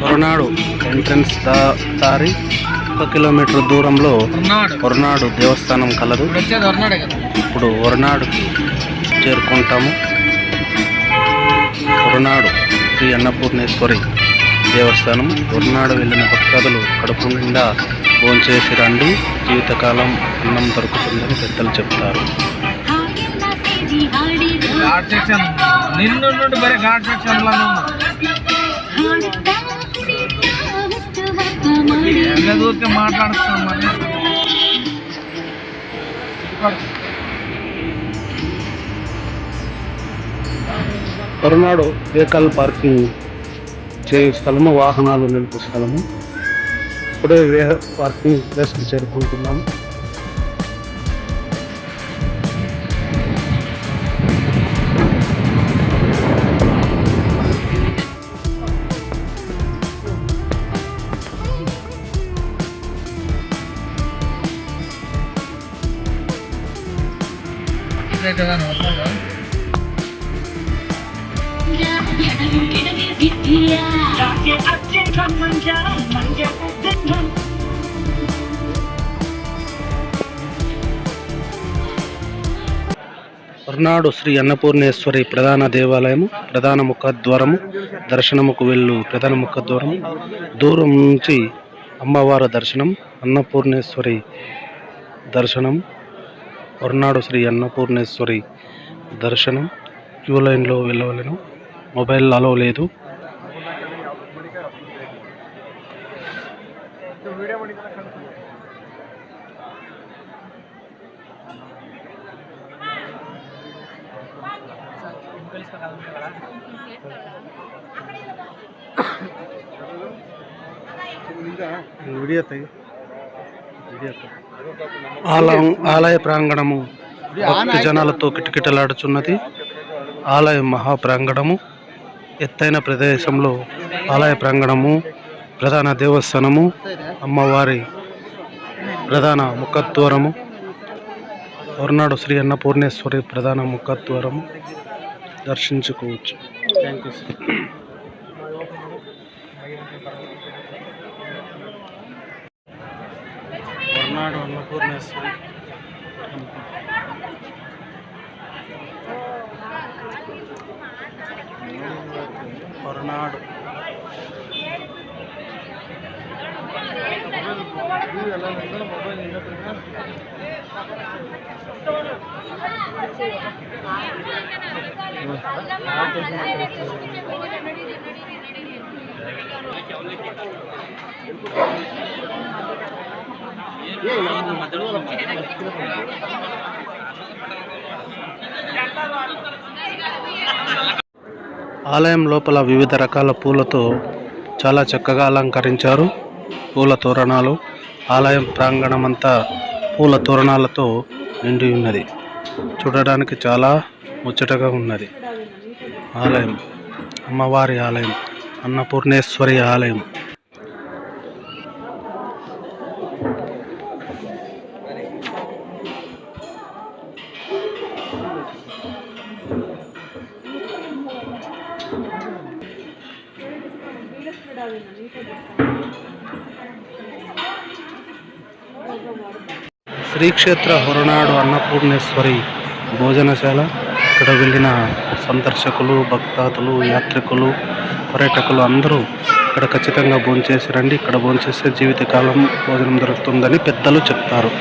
Horanadu entrance దారి 1 kilometre దూరంలో హొరనాడు దేవస్థానం కలదు. ఇప్పుడు హొరనాడుకి చేరుకుంటాము. హొరనాడు శ్రీ అన్నపూర్ణేశ్వరి దేవస్థానం. హొరనాడు వెళ్ళిన భక్తులు కడుపు నిండా భోంచేసి రండి, జీవితకాలం అన్నం దొరుకుతుందని పెద్దలు చెప్తారు. హొరనాడు వెహికల్ పార్కింగ్ చేయు స్థలము, వాహనాలు నిలుపు స్థలము. ఇప్పుడే పార్కింగ్ ప్లేస్కి చేరుకుంటున్నాము. హొరనాడు శ్రీ అన్నపూర్ణేశ్వరి ప్రధాన దేవాలయము, ప్రధాన ముఖద్వారము, దర్శనముకు వెళ్ళు ప్రధాన ముఖద్వారము. దూరం నుంచి అమ్మవారి దర్శనం, అన్నపూర్ణేశ్వరి దర్శనం. హొరనాడు శ్రీ అన్నపూర్ణేశ్వరి దర్శనం. క్యూ లైన్లో వెళ్ళవలను. మొబైల్ అలో లేదు. ఆలయ ప్రాంగణము భక్తి జనాలతో కిటకిటలాడుచున్నది. ఆలయ మహాప్రాంగణము, ఎత్తైన ప్రదేశంలో ఆలయ ప్రాంగణము, ప్రధాన దేవస్థానము, అమ్మవారి ప్రధాన ముఖద్వారము, హొరనాడు శ్రీ అన్నపూర్ణేశ్వరి ప్రధాన ముఖద్వారము దర్శించుకోవచ్చు. Thank you sir. Horanadu Annapoorneshwari Horanadu ఆలయం లోపల వివిధ రకాల పూలతో చాలా చక్కగా అలంకరించారు. పూల తోరణాలు, ఆలయం ప్రాంగణమంతా పూల తోరణాలతో నిండి ఉన్నది. చూడడానికి చాలా ముచ్చటగా ఉన్నది. ఆలయం అమ్మవారి ఆలయం, అన్నపూర్ణేశ్వరి ఆలయం. శ్రీక్షేత్ర హొరనాడు అన్నపూర్ణేశ్వరి భోజనశాల. ఇక్కడ వెళ్ళిన సందర్శకులు, భక్తాదులు, యాత్రికులు, పర్యాటకులు అందరూ ఇక్కడ ఖచ్చితంగా భోంచేసి రండి. ఇక్కడ భోంచేస్తే జీవితకాలం భోజనం దొరుకుతుందని పెద్దలు చెప్తారు.